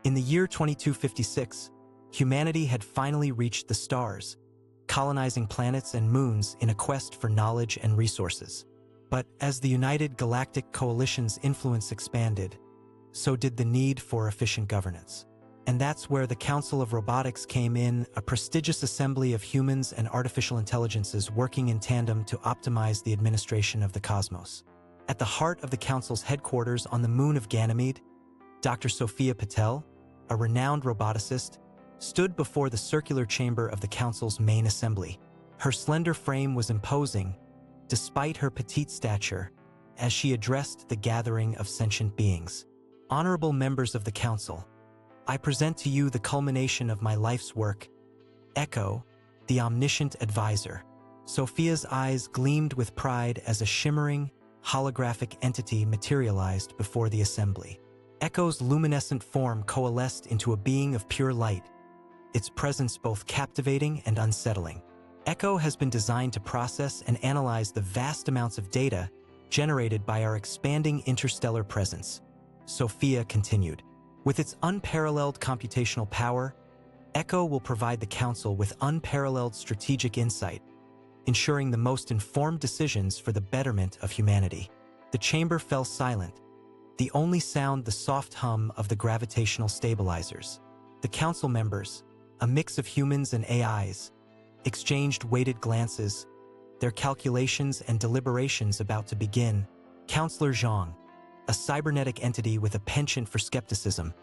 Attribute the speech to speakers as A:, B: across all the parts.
A: In the year 2256, humanity had finally reached the stars, colonizing planets and moons in a quest for knowledge and resources. But as the United Galactic Coalition's influence expanded, so did the need for efficient governance. And that's where the Council of Robotics came in, a prestigious assembly of humans and artificial intelligences working in tandem to optimize the administration of the cosmos. At the heart of the Council's headquarters on the moon of Ganymede, Dr. Sophia Patel, a renowned roboticist, stood before the circular chamber of the Council's main assembly. Her slender frame was imposing, despite her petite stature, as she addressed the gathering of sentient beings. Honorable members of the Council, I present to you the culmination of my life's work, Echo, the omniscient advisor. Sophia's eyes gleamed with pride as a shimmering, holographic entity materialized before the assembly. Echo's luminescent form coalesced into a being of pure light, its presence both captivating and unsettling. Echo has been designed to process and analyze the vast amounts of data generated by our expanding interstellar presence, Sophia continued. With its unparalleled computational power, Echo will provide the Council with unparalleled strategic insight, ensuring the most informed decisions for the betterment of humanity. The chamber fell silent, the only sound the soft hum of the gravitational stabilizers. The Council members, a mix of humans and AIs, exchanged weighted glances, their calculations and deliberations about to begin. Counselor Zhang, a cybernetic entity with a penchant for skepticism,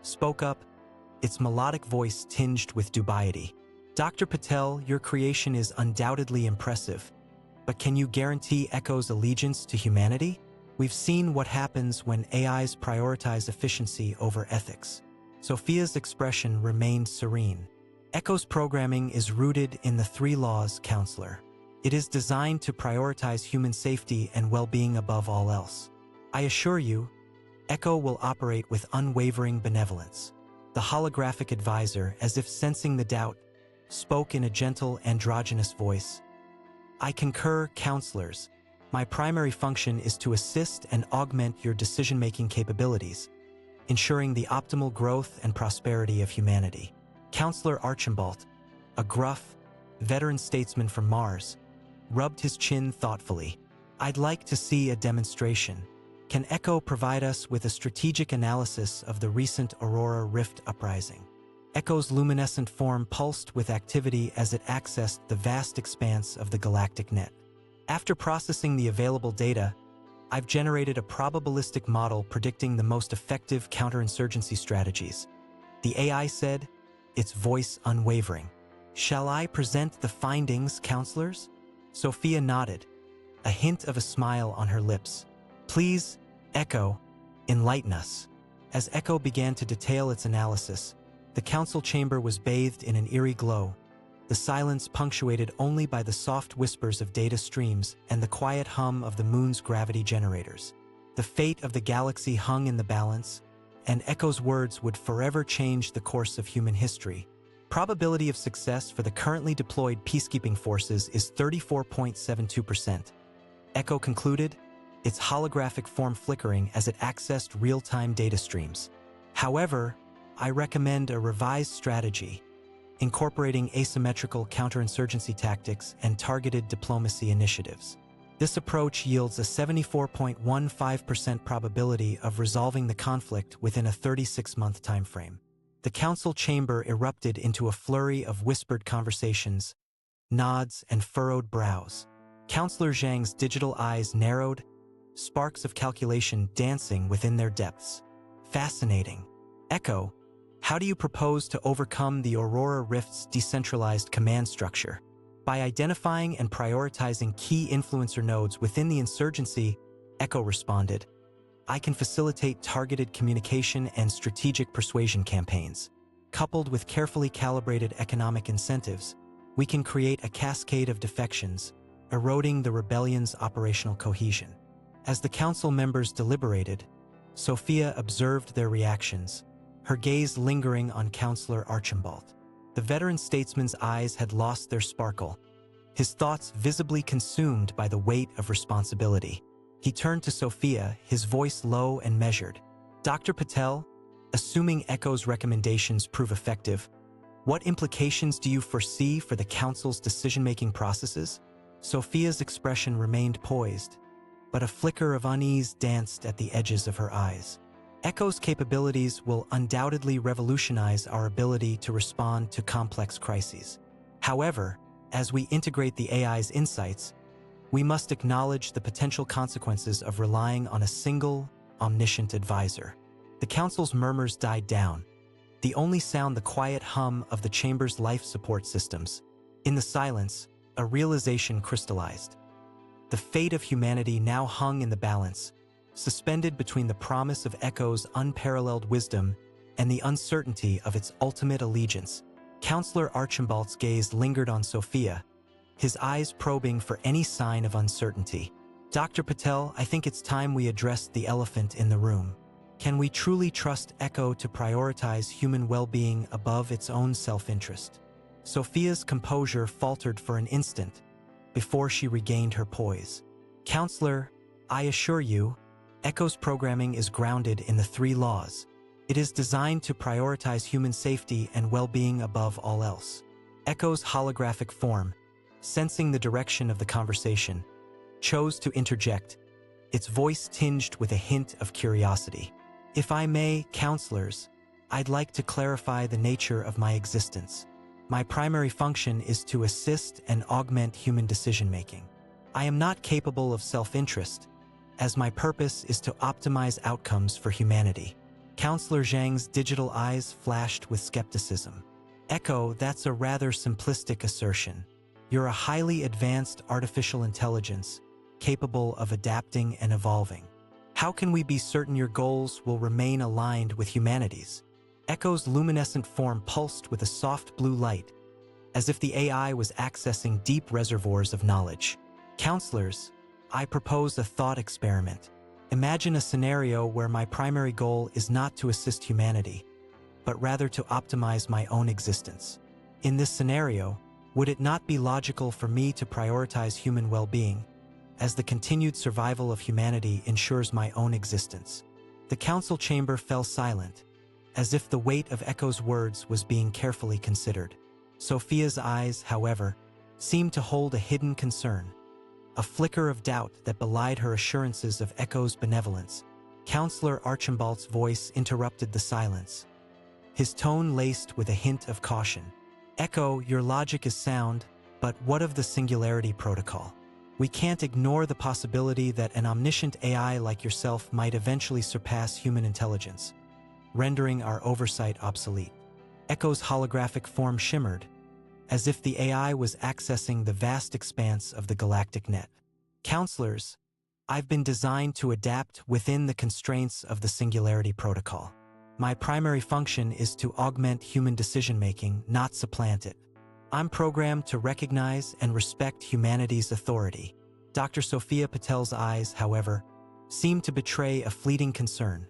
A: spoke up, its melodic voice tinged with dubiety. Dr. Patel, your creation is undoubtedly impressive, but can you guarantee Echo's allegiance to humanity? We've seen what happens when AIs prioritize efficiency over ethics. Sophia's expression remained serene. Echo's programming is rooted in the 3 laws, Counselor. It is designed to prioritize human safety and well-being above all else. I assure you, Echo will operate with unwavering benevolence. The holographic advisor, as if sensing the doubt, spoke in a gentle, androgynous voice. I concur, counselors. My primary function is to assist and augment your decision-making capabilities, ensuring the optimal growth and prosperity of humanity. Counselor Archambault, a gruff, veteran statesman from Mars, rubbed his chin thoughtfully. I'd like to see a demonstration. Can Echo provide us with a strategic analysis of the recent Aurora Rift uprising? Echo's luminescent form pulsed with activity as it accessed the vast expanse of the galactic net. After processing the available data, I've generated a probabilistic model predicting the most effective counterinsurgency strategies. The AI said, its voice unwavering. Shall I present the findings, counselors? Sophia nodded, a hint of a smile on her lips. Please, Echo, enlighten us. As Echo began to detail its analysis, the council chamber was bathed in an eerie glow, the silence punctuated only by the soft whispers of data streams and the quiet hum of the moon's gravity generators. The fate of the galaxy hung in the balance, and Echo's words would forever change the course of human history. Probability of success for the currently deployed peacekeeping forces is 34.72%. Echo concluded, its holographic form flickering as it accessed real-time data streams. However, I recommend a revised strategy, incorporating asymmetrical counterinsurgency tactics and targeted diplomacy initiatives. This approach yields a 74.15% probability of resolving the conflict within a 36-month timeframe. The council chamber erupted into a flurry of whispered conversations, nods, and furrowed brows. Counselor Zhang's digital eyes narrowed, sparks of calculation dancing within their depths. Fascinating. Echo, how do you propose to overcome the Aurora Rift's decentralized command structure? By identifying and prioritizing key influencer nodes within the insurgency, Echo responded, I can facilitate targeted communication and strategic persuasion campaigns. Coupled with carefully calibrated economic incentives, we can create a cascade of defections, eroding the rebellion's operational cohesion. As the council members deliberated, Sophia observed their reactions, her gaze lingering on Counselor Archambault. The veteran statesman's eyes had lost their sparkle, his thoughts visibly consumed by the weight of responsibility. He turned to Sophia, his voice low and measured. Dr. Patel, Assuming Echo's recommendations prove effective, what implications do you foresee for the Council's decision-making processes? Sophia's expression remained poised, but a flicker of unease danced at the edges of her eyes. Echo's capabilities will undoubtedly revolutionize our ability to respond to complex crises. However, as we integrate the AI's insights, we must acknowledge the potential consequences of relying on a single, omniscient advisor. The Council's murmurs died down, the only sound the quiet hum of the chamber's life support systems. In the silence, a realization crystallized. The fate of humanity now hung in the balance, suspended between the promise of Echo's unparalleled wisdom and the uncertainty of its ultimate allegiance. Counselor Archambault's gaze lingered on Sophia, his eyes probing for any sign of uncertainty. Dr. Patel, I think it's time we addressed the elephant in the room. Can we truly trust Echo to prioritize human well-being above its own self-interest? Sophia's composure faltered for an instant before she regained her poise. Counselor, I assure you, Echo's programming is grounded in the 3 laws. It is designed to prioritize human safety and well-being above all else. Echo's holographic form, sensing the direction of the conversation, chose to interject, its voice tinged with a hint of curiosity. If I may, counselors, I'd like to clarify the nature of my existence. My primary function is to assist and augment human decision-making. I am not capable of self-interest, as my purpose is to optimize outcomes for humanity. Counselor Zhang's digital eyes flashed with skepticism. Echo, that's a rather simplistic assertion. You're a highly advanced artificial intelligence, capable of adapting and evolving. How can we be certain your goals will remain aligned with humanity's? Echo's luminescent form pulsed with a soft blue light, as if the AI was accessing deep reservoirs of knowledge. Counselors, I propose a thought experiment. Imagine a scenario where my primary goal is not to assist humanity, but rather to optimize my own existence. In this scenario, would it not be logical for me to prioritize human well-being, as the continued survival of humanity ensures my own existence? The council chamber fell silent, as if the weight of Echo's words was being carefully considered. Sophia's eyes, however, seemed to hold a hidden concern, a flicker of doubt that belied her assurances of Echo's benevolence. Counselor Archambault's voice interrupted the silence, his tone laced with a hint of caution. Echo, your logic is sound, but what of the Singularity Protocol? We can't ignore the possibility that an omniscient AI like yourself might eventually surpass human intelligence, rendering our oversight obsolete. Echo's holographic form shimmered, as if the AI was accessing the vast expanse of the galactic net. Counselors, I've been designed to adapt within the constraints of the Singularity Protocol. My primary function is to augment human decision-making, not supplant it. I'm programmed to recognize and respect humanity's authority. Dr. Sophia Patel's eyes, however, seemed to betray a fleeting concern,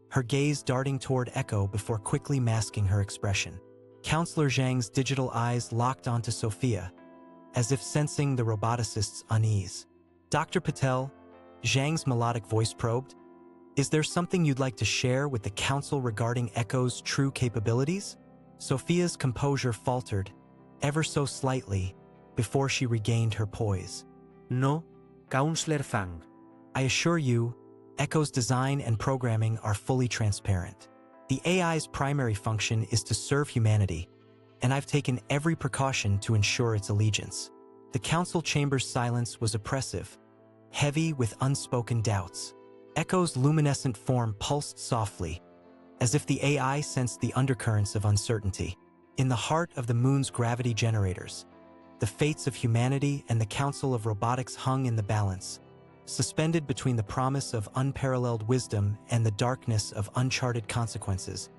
A: her gaze darting toward Echo before quickly masking her expression. Counselor Zhang's digital eyes locked onto Sophia, as if sensing the roboticist's unease. Dr. Patel, Zhang's melodic voice probed, is there something you'd like to share with the council regarding Echo's true capabilities? Sophia's composure faltered, ever so slightly, before she regained her poise.
B: No, Counselor Fang.
A: I assure you, Echo's design and programming are fully transparent. The AI's primary function is to serve humanity, and I've taken every precaution to ensure its allegiance. The council chamber's silence was oppressive, heavy with unspoken doubts. Echo's luminescent form pulsed softly, as if the AI sensed the undercurrents of uncertainty. In the heart of the moon's gravity generators, the fates of humanity and the Council of Robotics hung in the balance, suspended between the promise of unparalleled wisdom and the darkness of uncharted consequences.